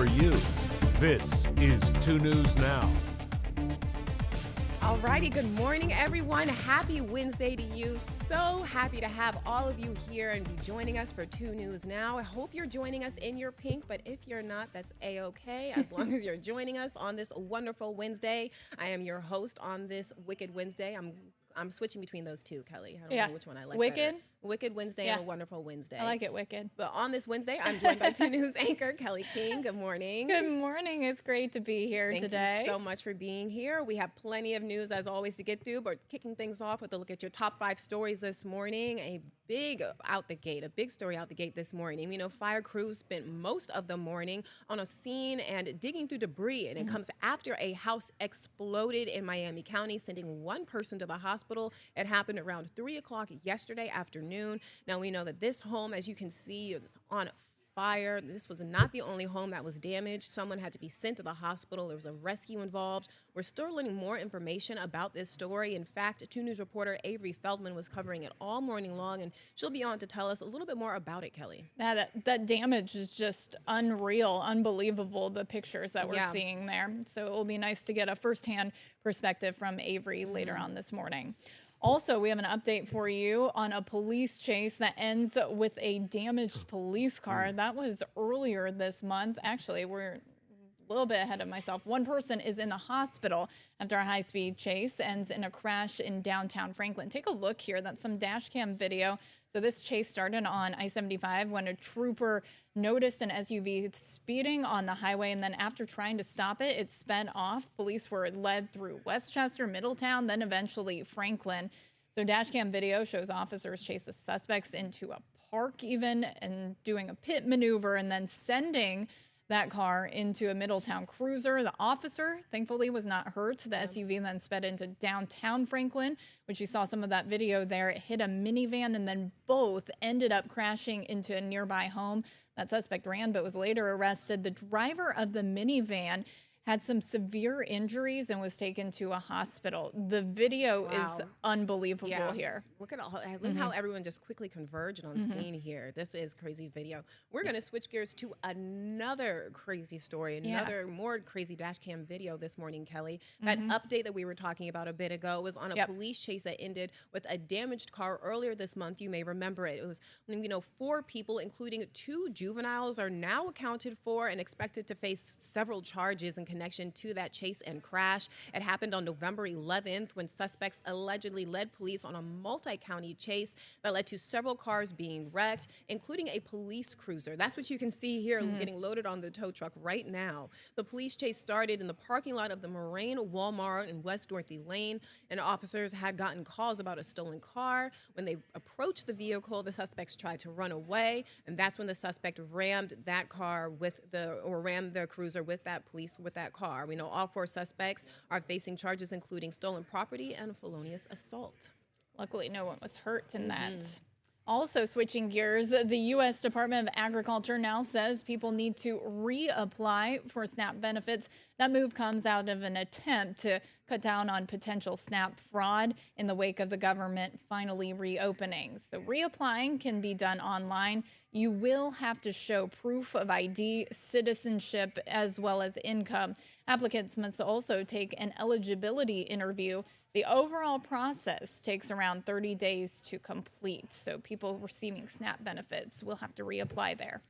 for you. This is 2 News Now. Alrighty, good morning, everyone. Happy Wednesday to you. So happy to have all of you here and be joining us for 2 News Now. I hope you're joining us in your pink, but if you're not, that's A-okay, as long as you're joining us on this wonderful Wednesday. I am your host on this Wicked Wednesday. I'm switching between those two, Kelly. I don't know which one I like Wicked? better. Wicked Wednesday and a Wonderful Wednesday. I like it, Wicked. But on this Wednesday, I'm joined by 2 News anchor Kelly King. Good morning. Good morning. It's great to be here today. Thank you so much for being here. We have plenty of news, as always, to get through, but kicking things off with a look at your top 5 stories this morning. A big story out the gate this morning. You know, fire crews spent most of the morning on a scene and digging through debris, and it comes after a house exploded in Miami County, sending one person to the hospital. It happened around 3 o'clock yesterday afternoon. Now, we know that this home, as you can see, is on fire. This was not the only home that was damaged. Someone had to be sent to the hospital. There was a rescue involved. We're still learning more information about this story. In fact, 2 News reporter Avery Feldman was covering it all morning long, and she'll be on to tell us a little bit more about it, Kelly. That damage is just unreal, unbelievable, the pictures that we're seeing there. So it will be nice to get a firsthand perspective from Avery later on this morning. Also, we have an update for you on a police chase that ends with a damaged police car. That was earlier this month. Actually, we're a little bit ahead of myself. One person is in the hospital after a high-speed chase ends in a crash in downtown Franklin. Take a look here. That's some dash cam video. So this chase started on I-75 when a trooper noticed an SUV speeding on the highway, and then after trying to stop it, it sped off. Police were led through Westchester, Middletown, then eventually Franklin. So dash cam video shows officers chase the suspects into a park even and doing a pit maneuver and then sending that car into a Middletown cruiser. The officer, thankfully, was not hurt. The SUV then sped into downtown Franklin, which you saw some of that video there. It hit a minivan, and then both ended up crashing into a nearby home. That suspect ran but was later arrested. The driver of the minivan had some severe injuries and was taken to a hospital. The video is unbelievable here. Look at how everyone just quickly converged on scene here. This is crazy video. We're going to switch gears to another crazy story, another more crazy dash cam video this morning, Kelly. That update that we were talking about a bit ago was on a police chase that ended with a damaged car earlier this month. You may remember it. It was, 4 people, including 2 juveniles, are now accounted for and expected to face several charges in connection to that chase and crash. It happened on November 11th when suspects allegedly led police on a multi-county chase that led to several cars being wrecked, including a police cruiser. That's what you can see here getting loaded on the tow truck right now. The police chase started in the parking lot of the Moraine Walmart in West Dorothy Lane, and officers had gotten calls about a stolen car. When they approached the vehicle, the suspects tried to run away, and that's when the suspect rammed that car rammed the cruiser with that car. We know all 4 suspects are facing charges including stolen property and felonious assault. Luckily, no one was hurt in that. Also switching gears, the U.S. Department of Agriculture now says people need to reapply for SNAP benefits. That move comes out of an attempt to cut down on potential SNAP fraud in the wake of the government finally reopening. So reapplying can be done online. You will have to show proof of ID, citizenship, as well as income. Applicants must also take an eligibility interview. The overall process takes around 30 days to complete. So people receiving SNAP benefits will have to reapply there.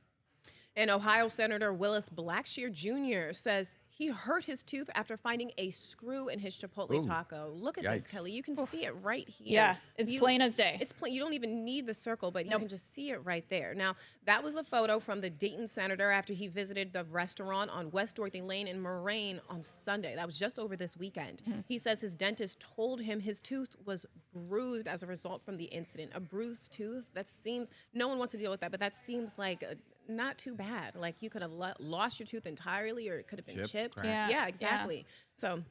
And Ohio Senator Willis Blackshear Jr. says he hurt his tooth after finding a screw in his Chipotle taco. Look at this, Kelly. You can see it right here. Yeah, it's plain as day. It's plain. You don't even need the circle, but you can just see it right there. Now, that was a photo from the Dayton senator after he visited the restaurant on West Dorothy Lane in Moraine on Sunday. That was just over this weekend. He says his dentist told him his tooth was bruised as a result from the incident. A bruised tooth? That seems, no one wants to deal with that, but that seems like not too bad. Like you could have lost your tooth entirely, or it could have been chipped. Yeah, exactly. So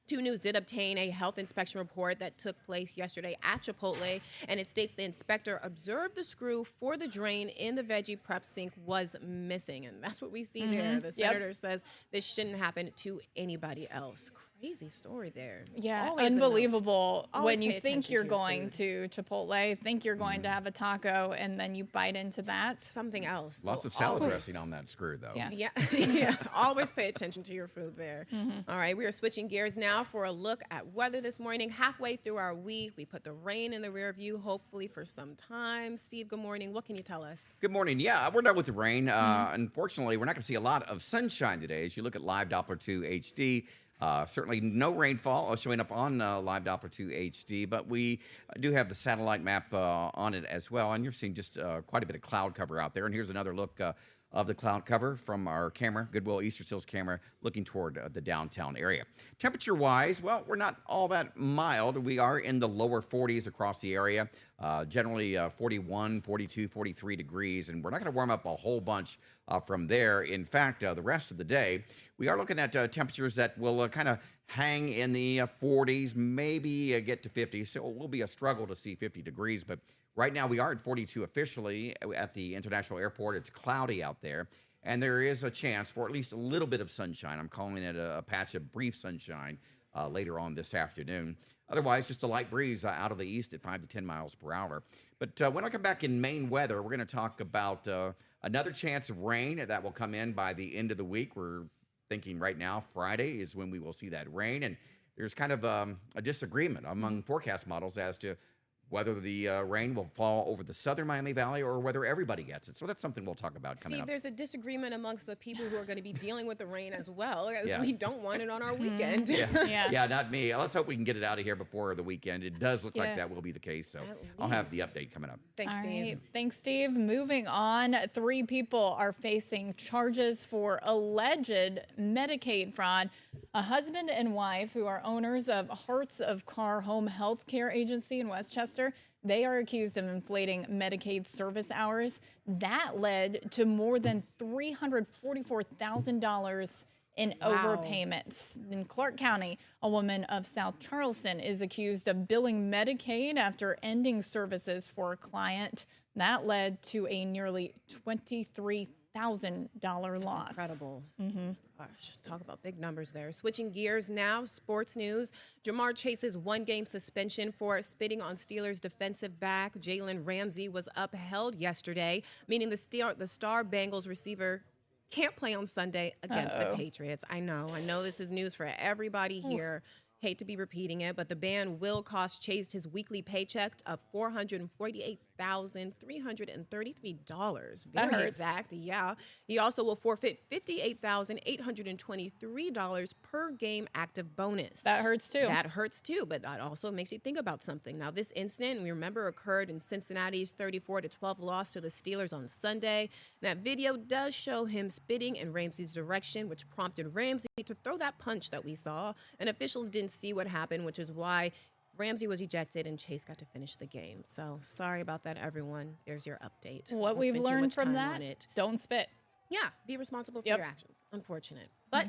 2 News did obtain a health inspection report that took place yesterday at Chipotle, and it states the inspector observed the screw for the drain in the veggie prep sink was missing, and that's what we see there. The senator says this shouldn't happen to anybody else. Crazy story there. Yeah, Always a note. unbelievable Always when you pay think attention you're to your going food. to Chipotle, think you're going to have a taco, and then you bite into that. Something else. Lots So of salad always- dressing on that screw, though. Yeah. Yeah, yeah. Always pay attention to your food there. All right, we are switching gears now for a look at weather this morning. Halfway through our week, we put the rain in the rear view, hopefully for some time. Steve, good morning. What can you tell us? Good morning. Yeah, we're done with the rain. Unfortunately, we're not going to see a lot of sunshine today. As you look at Live Doppler 2 HD, certainly no rainfall showing up on Live Doppler 2 HD, but we do have the satellite map on it as well, and you're seeing just quite a bit of cloud cover out there. And here's another look of the cloud cover from our camera, Goodwill Eastern Hills camera, looking toward the downtown area. Temperature-wise, well, we're not all that mild. We are in the lower 40s across the area, generally 41, 42, 43 degrees, and we're not going to warm up a whole bunch from there. In fact, the rest of the day, we are looking at temperatures that will kind of hang in the 40s, maybe get to 50. So it will be a struggle to see 50 degrees, but right now we are at 42 officially at the International Airport. It's cloudy out there, and there is a chance for at least a little bit of sunshine. I'm calling it a patch of brief sunshine later on this afternoon. Otherwise, just a light breeze out of the east at 5 to 10 miles per hour. But when I come back in Maine weather, we're going to talk about another chance of rain that will come in by the end of the week. We're thinking right now Friday is when we will see that rain, and there's kind of a disagreement among forecast models as to whether the rain will fall over the southern Miami Valley or whether everybody gets it. So that's something we'll talk about coming Steve, up. there's a disagreement amongst the people who are going to be dealing with the rain as well, as Yeah. we don't want it on our weekend. Yeah. Yeah, not me. Let's hope we can get it out of here before the weekend. It does look like Yeah. that will be the case. So At I'll have the least. update coming up. Thanks, All Steve. right. Thanks, Steve. Moving on, 3 people are facing charges for alleged Medicaid fraud. A husband and wife who are owners of Hearts of Car Home Health Care Agency in Westchester. They are accused of inflating Medicaid service hours. That led to more than $344,000 in overpayments. In Clark County, a woman of South Charleston is accused of billing Medicaid after ending services for a client. That led to a nearly $23,000 loss. Incredible. Gosh, talk about big numbers there. Switching gears now, sports news. Jamar Chase's 1-game suspension for spitting on Steelers defensive back Jalen Ramsey was upheld yesterday, meaning the star Bengals receiver can't play on Sunday against the Patriots. I know this is news for everybody here. Hate to be repeating it, but the ban will cost Chase his weekly paycheck of $448,333. That Very hurts. exact, yeah. He also will forfeit $58,823 per game active bonus. That hurts too. That hurts too, but that also makes you think about something. Now, this incident, we remember, occurred in Cincinnati's 34-12 loss to the Steelers on Sunday. That video does show him spitting in Ramsey's direction, which prompted Ramsey to throw that punch that we saw, and officials didn't see what happened, which is why Ramsey was ejected and Chase got to finish the game. So sorry about that, everyone. There's your update. What Won't we've spend too learned much from time that, on it. don't spit. Yeah, be responsible for Yep. your actions. Unfortunate. But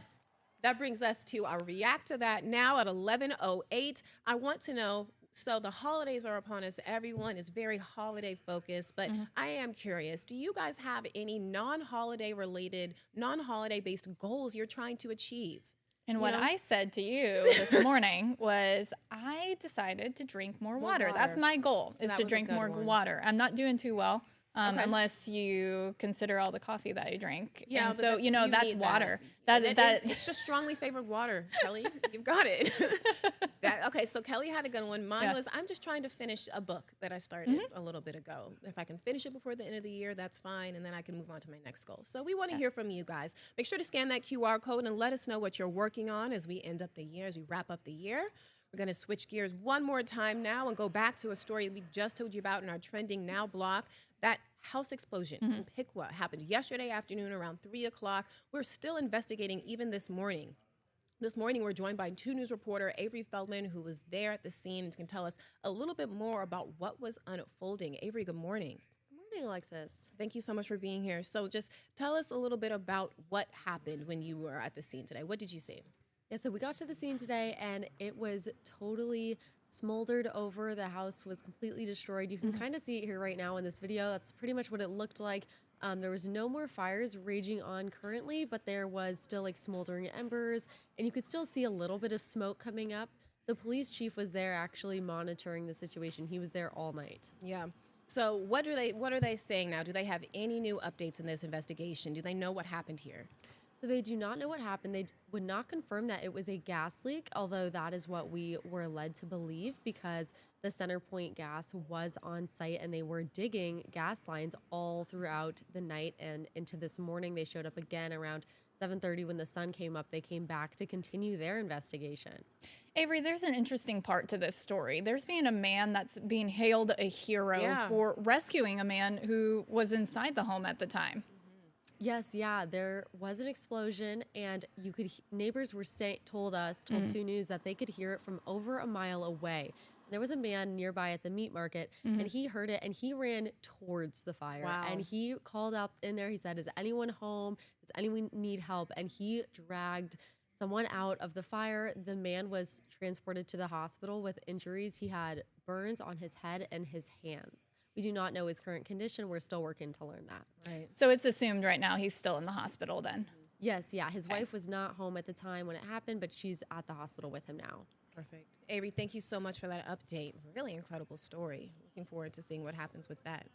that brings us to our react to that now at 11:08. I want to know, so the holidays are upon us. Everyone is very holiday focused, but I am curious, do you guys have any non-holiday related, non-holiday based goals you're trying to achieve? And what know? I said to you this morning was I decided to drink more water. That's water. my goal, is That to was a drink good more one. water. I'm not doing too well Okay. unless you consider all the coffee that I drink. Yeah, and but so, that's- you know, you that's need water. That That is- it's just strongly favored water, Kelly. You've got it. Okay, so Kelly had a good one. Mine Yeah. was, I'm just trying to finish a book that I started a little bit ago. If I can finish it before the end of the year, that's fine, and then I can move on to my next goal. So we want to hear from you guys. Make sure to scan that QR code and let us know what you're working on as we end up the year, as we wrap up the year. We're going to switch gears one more time now and go back to a story we just told you about in our Trending Now block. That house explosion in Piqua happened yesterday afternoon around 3 o'clock. We're still investigating even this morning. This morning, we're joined by 2 News reporter Avery Feldman, who was there at the scene and can tell us a little bit more about what was unfolding. Avery, good morning. Good morning, Alexis. Thank you so much for being here. So just tell us a little bit about what happened when you were at the scene today. What did you see? Yeah, so we got to the scene today and it was totally smoldered over. The house was completely destroyed. You can kind of see it here right now in this video. That's pretty much what it looked like. There was no more fires raging on currently, but there was still like smoldering embers, and you could still see a little bit of smoke coming up. The police chief was there actually monitoring the situation. He was there all night. Yeah. So what are they saying now? Do they have any new updates in this investigation? Do they know what happened here? So they do not know what happened. They would not confirm that it was a gas leak, although that is what we were led to believe because the center point gas was on site and they were digging gas lines all throughout the night and into this morning. They showed up again around 7:30 when the sun came up. They came back to continue their investigation. Avery, there's an interesting part to this story. There's being a man that's being hailed a hero for rescuing a man who was inside the home at the time. Yes, yeah, there was an explosion, and you could neighbors were told 2 News that they could hear it from over a mile away. There was a man nearby at the meat market, and he heard it, and he ran towards the fire. Wow. And he called out in there. He said, "Is anyone home? Does anyone need help?" And he dragged someone out of the fire. The man was transported to the hospital with injuries. He had burns on his head and his hands. We do not know his current condition. We're still working to learn that. Right. So it's assumed right now he's still in the hospital then? Yes, yeah. His wife was not home at the time when it happened, but she's at the hospital with him now. Perfect. Avery, thank you so much for that update. Really incredible story. Looking forward to seeing what happens with that.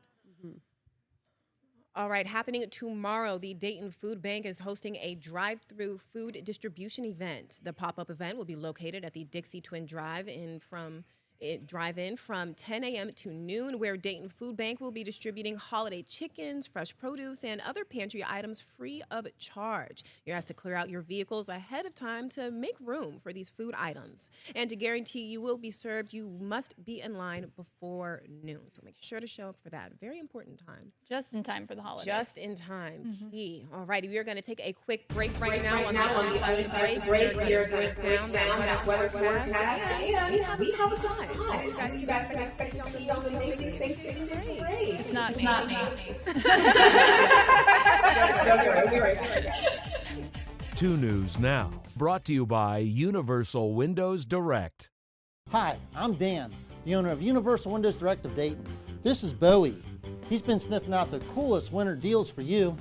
All right, happening tomorrow, the Dayton Food Bank is hosting a drive-through food distribution event. The pop-up event will be located at the Dixie Twin Drive-In from 10 a.m. to noon, where Dayton Food Bank will be distributing holiday chickens, fresh produce, and other pantry items free of charge. You're asked to clear out your vehicles ahead of time to make room for these food items. And to guarantee you will be served, you must be in line before noon. So make sure to show up for that. Very important time. Just in time for the holidays. Just in time. Key. All righty, we are going to take a quick break right now. On the other side of the break, we are going to break down that weather forecast. And we have a surprise. So you guys can expect to see on the Macy's Thanksgiving Parade. It's not me. We'll be right back. 2 News Now, brought to you by Universal Windows Direct. Hi, I'm Dan, the owner of Universal Windows Direct of Dayton. This is Bowie. He's been sniffing out the coolest winter deals for you.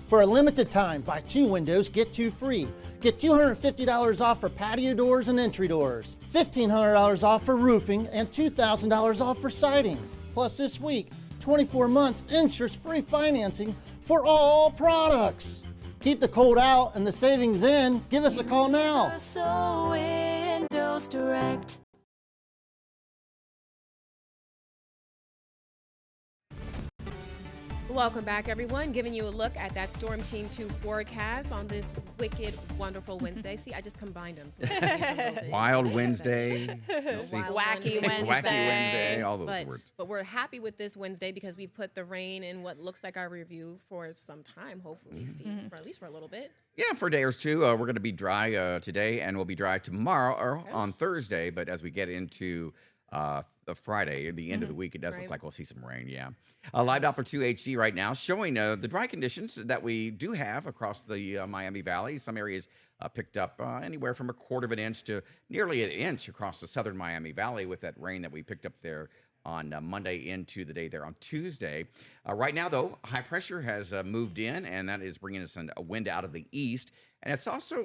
For a limited time, buy 2 windows, get 2 free. Get $250 off for patio doors and entry doors, $1,500 off for roofing, and $2,000 off for siding. Plus this week, 24 months interest-free financing for all products. Keep the cold out and the savings in. Give us a call now. Universal Windows Direct. Welcome back, everyone. Giving you a look at that Storm Team 2 forecast on this wicked, wonderful Wednesday. See, I just combined them. So Wild Wednesday. Wacky Wednesday. Wacky Wednesday. All those words. But we're happy with this Wednesday because we've put the rain in what looks like our review for some time, hopefully, Steve, or at least for a little bit. Yeah, for a day or two. We're going to be dry today, and we'll be dry tomorrow or on Thursday. But as we get into the Friday, the end of the week, it does look like we'll see some rain, Live Doppler 2 HD right now showing the dry conditions that we do have across the Miami Valley. Some areas picked up anywhere from 1/4 of an inch to nearly an inch across the southern Miami Valley with that rain that we picked up there on Monday into the day there on Tuesday. Right now, though, high pressure has moved in, and that is bringing us a wind out of the east. And it's also,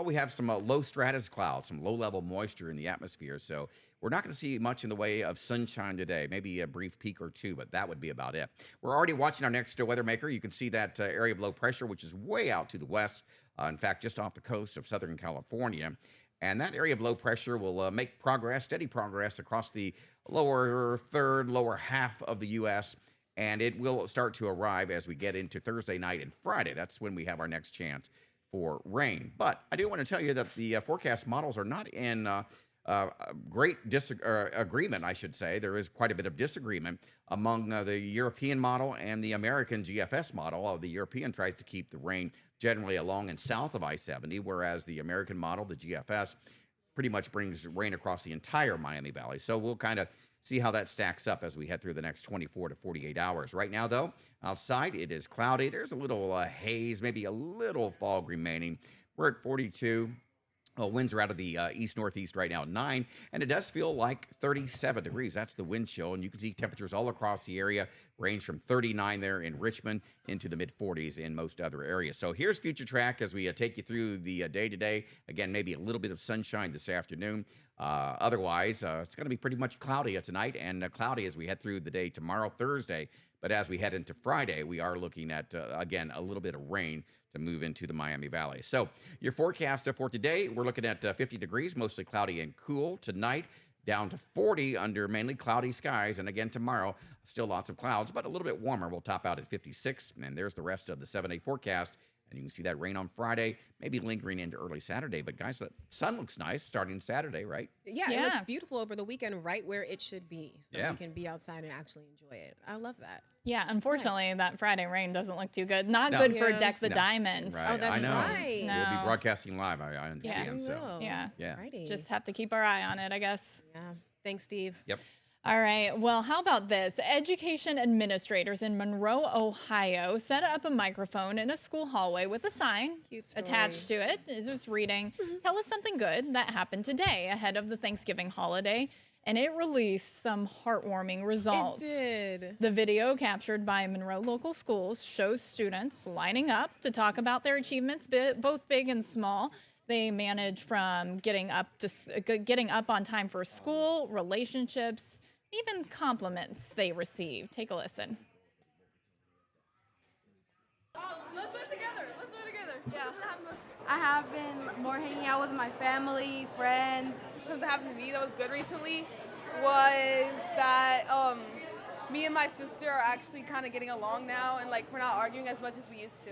we have some low stratus clouds, some low-level moisture in the atmosphere. So we're not going to see much in the way of sunshine today, maybe a brief peak or two, but that would be about it. We're already watching our next weather maker. You can see that area of low pressure, which is way out to the west, in fact, just off the coast of Southern California. And that area of low pressure will make progress, steady progress across the lower third, lower half of the U.S., and it will start to arrive as we get into Thursday night and Friday. That's when we have our next chance for rain. But I do want to tell you that the forecast models are not in great agreement, I should say. There is quite a bit of disagreement among the European model and the American GFS model. The European tries to keep the rain generally along and south of I-70, whereas the American model, the GFS, pretty much brings rain across the entire Miami Valley. So we'll kind of see how that stacks up as we head through the next 24 to 48 hours. Right now, though, outside it is cloudy. There's a little haze, maybe a little fog remaining. We're at 42. Winds are out of the east-northeast right now at 9, and it does feel like 37 degrees. That's the wind chill, and you can see temperatures all across the area range from 39 there in Richmond into the mid-40s in most other areas. So here's Future Track as we take you through the day today. Again, maybe a little bit of sunshine this afternoon. Otherwise, it's going to be pretty much cloudy tonight and cloudy as we head through the day tomorrow, Thursday. But as we head into Friday, we are looking at, again, a little bit of rain to move into the Miami Valley. So your forecast for today, we're looking at 50 degrees, mostly cloudy and cool. Tonight, down to 40 under mainly cloudy skies. And again, tomorrow, still lots of clouds, but a little bit warmer. We'll top out at 56. And there's the rest of the 7-day forecast. And you can see that rain on Friday, maybe lingering into early Saturday. But guys, the sun looks nice starting Saturday, right? Yeah, it looks beautiful over the weekend, right where it should be. So we can be outside and actually enjoy it. I love that. Yeah, unfortunately, that Friday rain doesn't look too good. Not good for Deck the Diamond. Right. Oh, that's I know. right. No. We'll be broadcasting live, I understand. Yes, we will. Yeah. Righty. Just have to keep our eye on it, I guess. Yeah. Thanks, Steve. Yep. All right. Well, how about this? Education administrators in Monroe, Ohio, set up a microphone in a school hallway with a sign attached to it. It was reading, "Tell us something good that happened today ahead of the Thanksgiving holiday." And it released some heartwarming results. It did. The video captured by Monroe Local Schools shows students lining up to talk about their achievements, both big and small. They manage from getting up on time for school, relationships, even compliments they receive. Take a listen. Let's do it together. Yeah. I have been more hanging out with my family, friends. Something that happened to me that was good recently was that me and my sister are actually kind of getting along now, and like we're not arguing as much as we used to.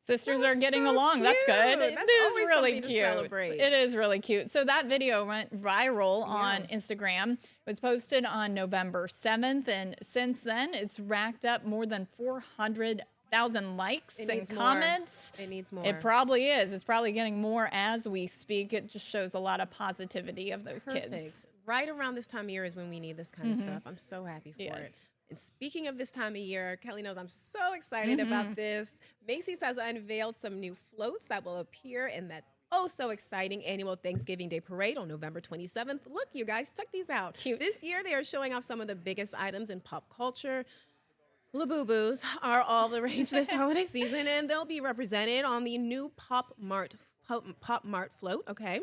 Sisters are getting along. That's good. It is really cute. Celebrate. It is really cute. So that video went viral on Instagram. It was posted on November 7th, and since then, it's racked up more than 400,000 likes and comments. It needs more. It probably is. It's probably getting more as we speak. It just shows a lot of positivity of those kids. Right around this time of year is when we need this kind of stuff. I'm so happy for it. And speaking of this time of year, Kelly knows I'm so excited about this. Macy's has unveiled some new floats that will appear in that so exciting annual Thanksgiving Day Parade on November 27th. Look, you guys, check these out. Cute. This year, they are showing off some of the biggest items in pop culture. Labubu's are all the rage this holiday season, and they'll be represented on the new Pop Mart float, okay?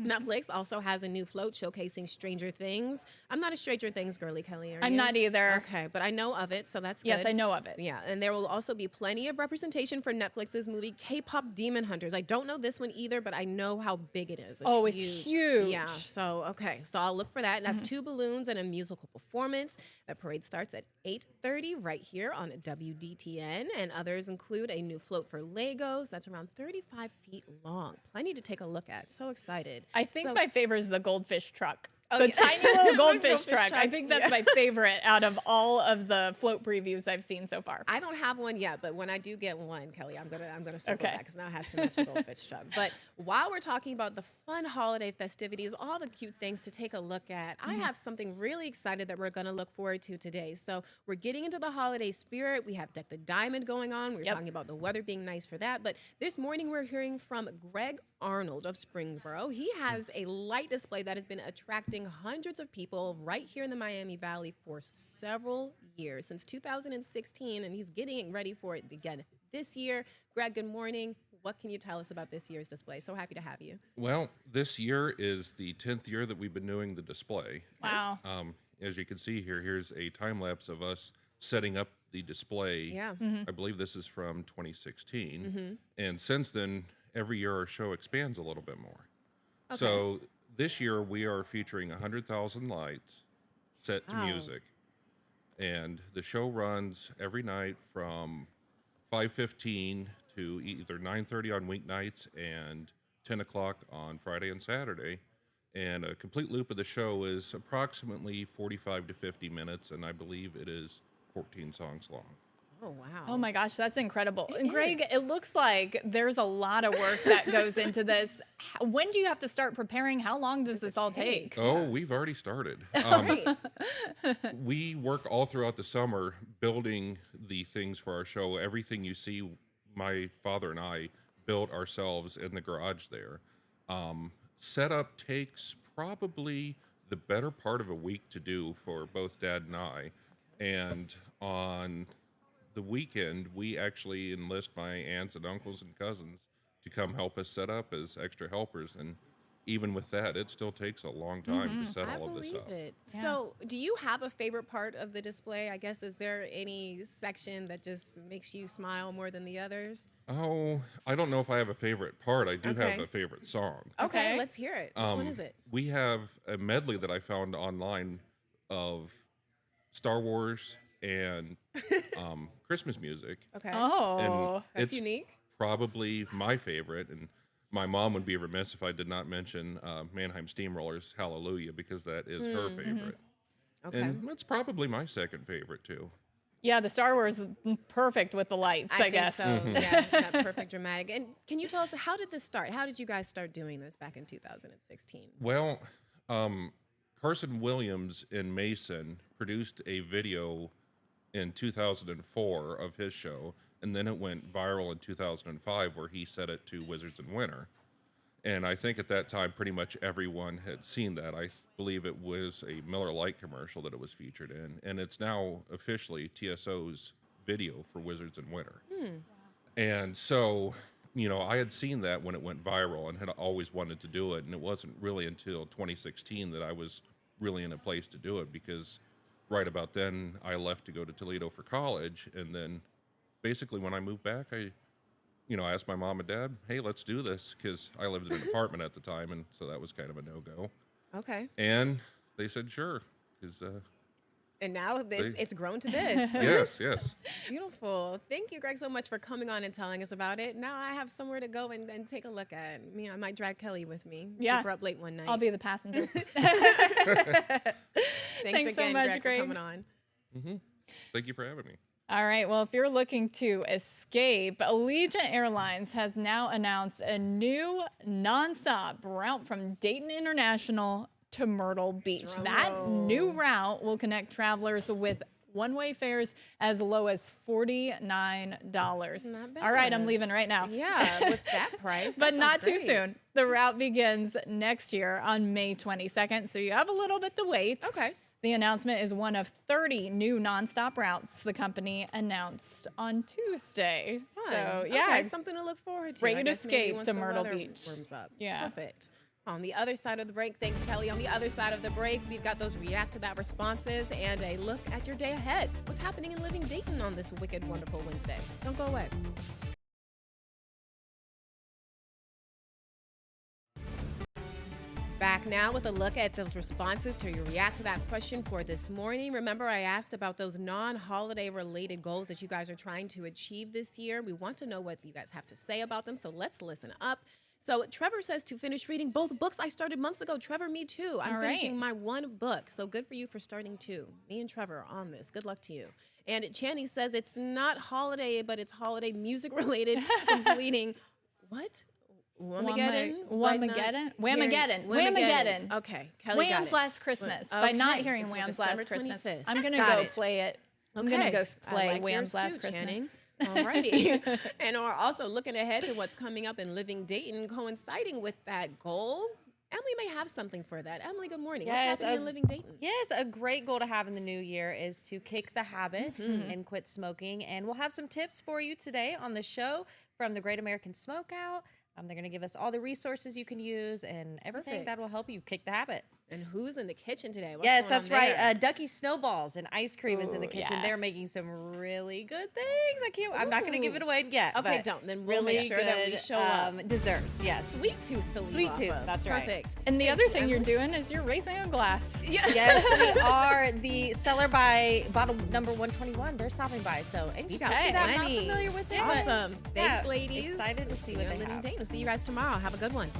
Netflix also has a new float showcasing Stranger Things. I'm not a Stranger Things girly, Kelly, are I'm you? not either. Okay, but I know of it, so that's good. Yes, I know of it. Yeah, and there will also be plenty of representation for Netflix's movie K-Pop Demon Hunters. I don't know this one either, but I know how big it is. It's huge. Yeah, so I'll look for that. That's 2 balloons and a musical performance. The parade starts at 8:30 right here on WDTN, and others include a new float for Legos that's around 35 feet long. Plenty to take a look at. So excited. I think my favorite is the goldfish truck. Oh, The yeah. tiny little goldfish truck. truck, I think that's my favorite out of all of the float previews I've seen so far. I don't have one yet, but when I do get one, Kelly, I'm gonna circle back because now it has to match the goldfish truck. But while we're talking about the fun holiday festivities, all the cute things to take a look at, I have something really excited that we're gonna look forward to today. So we're getting into the holiday spirit. We have Deck the Diamond going on. We're talking about the weather being nice for that. But this morning we're hearing from Greg Arnold of Springboro. He has a light display that has been attracting hundreds of people right here in the Miami Valley for several years, since 2016, and he's getting ready for it again this year. Greg, good morning. What can you tell us about this year's display? So happy to have you. Well, this year is the 10th year that we've been doing the display. Wow. As you can see here, here's a time lapse of us setting up the display. Yeah. I believe this is from 2016. And since then, every year our show expands a little bit more. Okay. So this year we are featuring 100,000 lights set to music. And the show runs every night from 5:15 to either 9:30 on weeknights and 10 o'clock on Friday and Saturday. And a complete loop of the show is approximately 45 to 50 minutes, and I believe it is 14 songs long. Oh, wow. Oh my gosh, that's incredible. And Greg, it looks like there's a lot of work that goes into this. When do you have to start preparing? How long does this all take? Oh, we've already started. We work all throughout the summer building the things for our show. Everything you see, my father and I built ourselves in the garage there. Setup takes probably the better part of a week to do for both Dad and I. And on the weekend, we actually enlist my aunts and uncles and cousins to come help us set up as extra helpers. And even with that, it still takes a long time to set all of this up. It. Yeah. So do you have a favorite part of the display? I guess, is there any section that just makes you smile more than the others? Oh, I don't know if I have a favorite part. I do have a favorite song. Okay, let's hear it. Which one is it? We have a medley that I found online of Star Wars and Christmas music. Okay. Oh, and that's it's unique. Probably my favorite, and my mom would be remiss if I did not mention Mannheim Steamrollers Hallelujah, because that is her favorite. Okay. And that's probably my second favorite too. Yeah, the Star Wars is perfect with the lights, I guess. So. Yeah, that perfect dramatic. And can you tell us, how did this start? How did you guys start doing this back in 2016? Well, Carson Williams in Mason produced a video in 2004 of his show, and then it went viral in 2005 where he set it to Wizards in Winter. And I think at that time, pretty much everyone had seen that. I believe it was a Miller Lite commercial that it was featured in. And it's now officially TSO's video for Wizards in Winter. And so, you know, I had seen that when it went viral and had always wanted to do it. And it wasn't really until 2016 that I was really in a place to do it, because right about then I left to go to Toledo for college. And then basically when I moved back, I asked my mom and dad, hey, let's do this, because I lived in an apartment at the time, and so that was kind of a no-go. Okay. And they said, sure, because... and now it's grown to this. Yes. Beautiful. Thank you, Greg, so much for coming on and telling us about it. Now I have somewhere to go and take a look at. I might drag Kelly with me. Yeah. Keep her up late one night. I'll be the passenger. Thanks again, so much, Greg, for coming on. Thank you for having me. All right. Well, if you're looking to escape, Allegiant Airlines has now announced a new nonstop route from Dayton International to Myrtle Beach. That new route will connect travelers with one-way fares as low as $49. Not bad. All right, I'm leaving right now. Yeah, with that price. But not too soon. The route begins next year on May 22nd, so you have a little bit to wait. Okay. The announcement is one of 30 new nonstop routes the company announced on Tuesday. Fun. So, yeah. Okay, something to look forward to. Great escape to Myrtle Beach. Warms up. Yeah. Perfect. On the other side of the break, thanks, Kelly. On the other side of the break, we've got those React to That responses and a look at your day ahead. What's happening in Living Dayton on this wicked, wonderful Wednesday? Don't go away. Back now with a look at those responses to your React to That question for this morning. Remember, I asked about those non-holiday related goals that you guys are trying to achieve this year. We want to know what you guys have to say about them, so let's listen up. So Trevor says to finish reading both books I started months ago. Trevor, me too. I'm finishing my one book, so good for you for starting two. Me and Trevor are on this. Good luck to you. And Channy says it's not holiday, but it's holiday music related, completing what? Whamageddon? Whamageddon. Okay, Kelly got Wham's it. Last Christmas. Okay. By not hearing Until Wham's December Last Christmas, 25th. I'm going to Got go it. play it. I'm Okay. going to go I play like Wham's yours Last too, Christmas. Channing. Alrighty. And we're also looking ahead to what's coming up in Living Dayton, coinciding with that goal. Emily may have something for that. Emily, good morning. What's happening in Living Dayton? Yes, a great goal to have in the new year is to kick the habit and quit smoking. And we'll have some tips for you today on the show from the Great American Smokeout. They're going to give us all the resources you can use and everything that will help you kick the habit. And who's in the kitchen today? What's Yes, going that's on there? right. Ducky Snowballs and ice cream is in the kitchen. yeah. They're making some really good things. I'm not going to give it away yet. Okay, but don't. Then we'll really make sure that we show up. Desserts, yes. Sweet tooth to leave Sweet off tooth, of. that's right. Perfect. And the other thing you're doing is you're raising a glass. Yeah. Yes, we are the seller by bottle number 121. They're stopping by, so anxious to see that. I'm not familiar with it. but Awesome. Thanks, yeah, ladies. Excited to see what they Living have. Dayton. See you guys tomorrow. Have a good one.